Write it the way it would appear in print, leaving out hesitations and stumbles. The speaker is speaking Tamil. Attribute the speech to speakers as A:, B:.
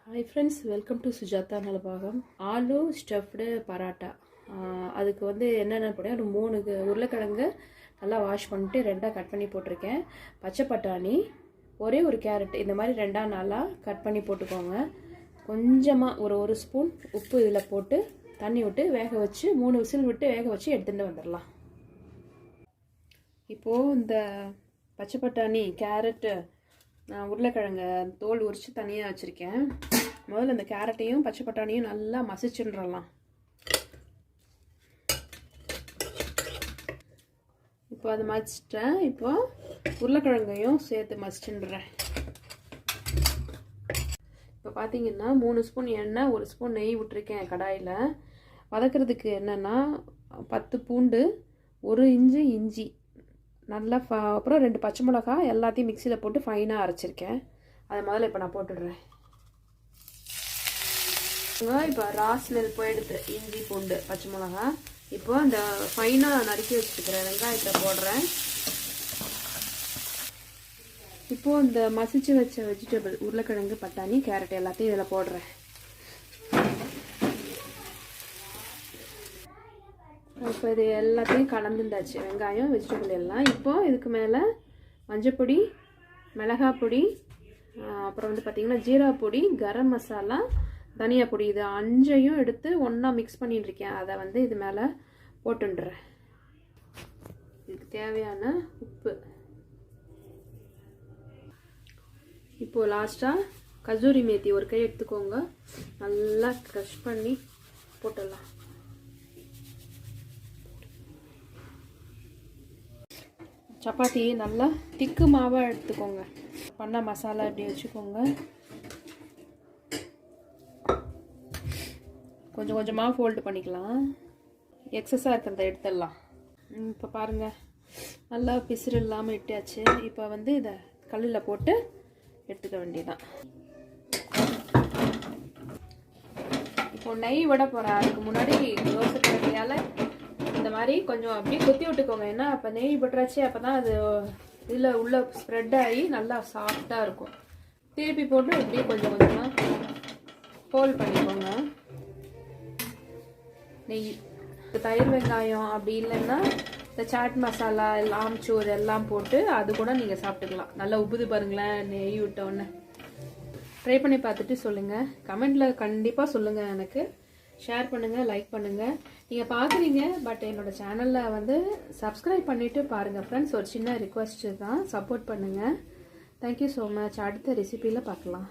A: Hi friends, welcome to Sujatha Nalabagam. Aloo stuffed parotta. அதுக்கு வந்து என்னென்ன போட்டேன், ஒரு 3 உருளைக்கிழங்கு நல்லா வாஷ் பண்ணிட்டு 2ஆக கட் பண்ணி போட்டிருக்கேன். பச்சை பட்டாணி, ஒரே ஒரு கேரட், இந்த மாதிரி 2ஆக 4ஆக கட் பண்ணி போட்டுக்கோங்க. கொஞ்சமாக ஒரு ஸ்பூன் உப்பு இதில் போட்டு தண்ணி விட்டு வேக வச்சு 3 விசில் விட்டு வேக வச்சு எடுத்துகிட்டு வந்துடலாம். இப்போது இந்த பச்சை பட்டாணி, கேரட்டு, உருளைக்கிழங்கு தோல் உரித்து தனியாக வச்சுருக்கேன். முதல்ல இந்த கேரட்டையும் பச்சை பட்டாணியும் நல்லா மசிச்சுடலாம். இப்போ அதை மசிச்சிட்டேன். இப்போ உருளைக்கிழங்கையும் சேர்த்து மசிச்சுடுறேன். இப்போ பார்த்தீங்கன்னா 3 ஸ்பூன் எண்ணெய், 1 ஸ்பூன் நெய் விட்டுருக்கேன் கடாயில். வதக்கிறதுக்கு என்னென்னா 10 பூண்டு, 1 இன்ச்சு இஞ்சி, நல்லா அப்புறம் 2 பச்சை மிளகா எல்லாத்தையும் மிக்சியில் போட்டு ஃபைனாக அரைச்சிருக்கேன். அதை முதல்ல இப்போ நான் போட்டுடுறேன். இப்போ ஸ்மெல் போயிடுது. இஞ்சி, பூண்டு, பச்சை மிளகா. இப்போ அந்த ஃபைனாக நறுக்கி வச்சுருக்கிற வெங்காயத்தை போடுறேன். இப்போது இந்த மசிச்சு வச்ச வெஜிடபிள், உருளைக்கிழங்கு, பட்டாணி, கேரட் எல்லாத்தையும் இதில் போடுறேன். இப்போ இது எல்லாத்தையும் கலந்துருந்தாச்சு, வெங்காயம், வெஜிடபிள் எல்லாம். இப்போது இதுக்கு மேலே மஞ்சப்பொடி, மிளகாய் பொடி, அப்புறம் வந்து பார்த்திங்கன்னா ஜீரா பொடி, கரம் மசாலா, தனியா பொடி, இது 5ஐயும் எடுத்து ஒன்றா மிக்ஸ் பண்ணிட்டுருக்கேன். அதை வந்து இது மேலே போட்டுடுறேன். இதுக்கு தேவையான உப்பு. இப்போது லாஸ்ட்டாக கசூரி மேத்தி ஒரு கை எடுத்துக்கோங்க, நல்லா க்ரஷ் பண்ணி போட்டுடலாம். சப்பாத்தி நல்லா திக்கு மாவாக எடுத்துக்கோங்க. பண்ண மசாலா இப்படி வச்சுக்கோங்க. கொஞ்சம் கொஞ்சமாக ஃபோல்டு பண்ணிக்கலாம். எக்ஸஸாக இருக்கிறத எடுத்துடலாம். இப்போ பாருங்கள், நல்லா பிசுறு இல்லாமல் இட்டாச்சு. இப்போ வந்து இதை கல்லில் போட்டு எடுத்துக்க வேண்டியதான். இப்போ நெய் விட போகிறேன். அதுக்கு முன்னாடி தோசை கரண்டியால் இந்த மாதிரி கொஞ்சம் அப்படியே குத்தி விட்டுக்கோங்க. ஏன்னா அப்போ நெய் விட்டுறாச்சு, அப்போ தான் அது இதில் உள்ள ஸ்ப்ரெட் ஆகி நல்லா சாஃப்டாக இருக்கும். திருப்பி போட்டு இப்படியே கொஞ்சம் கொஞ்சமாக ஃபோல்ட் பண்ணிக்கோங்க. நெய், தயிர் வெங்காயம் அப்படி இல்லைன்னா இந்த சாட் மசாலா, ஆம்ச்சூர் எல்லாம் போட்டு அது கூட நீங்கள் சாப்பிட்டுக்கலாம். நல்லா உப்புது பாருங்களேன் நெய் விட்டோன்னே. ட்ரை பண்ணி பார்த்துட்டு சொல்லுங்கள். கமெண்டில் கண்டிப்பாக சொல்லுங்கள். எனக்கு ஷேர் பண்ணுங்கள், லைக் பண்ணுங்கள். நீங்கள் பார்க்குறீங்க, பட் என்னோடய சேனலில் வந்து சப்ஸ்கிரைப் பண்ணிவிட்டு பாருங்கள் ஃப்ரெண்ட்ஸ். ஒரு சின்ன ரிக்வெஸ்ட்டு தான், சப்போர்ட் பண்ணுங்கள். Thank you so much. அடுத்த ரெசிபியில் பார்க்கலாம்.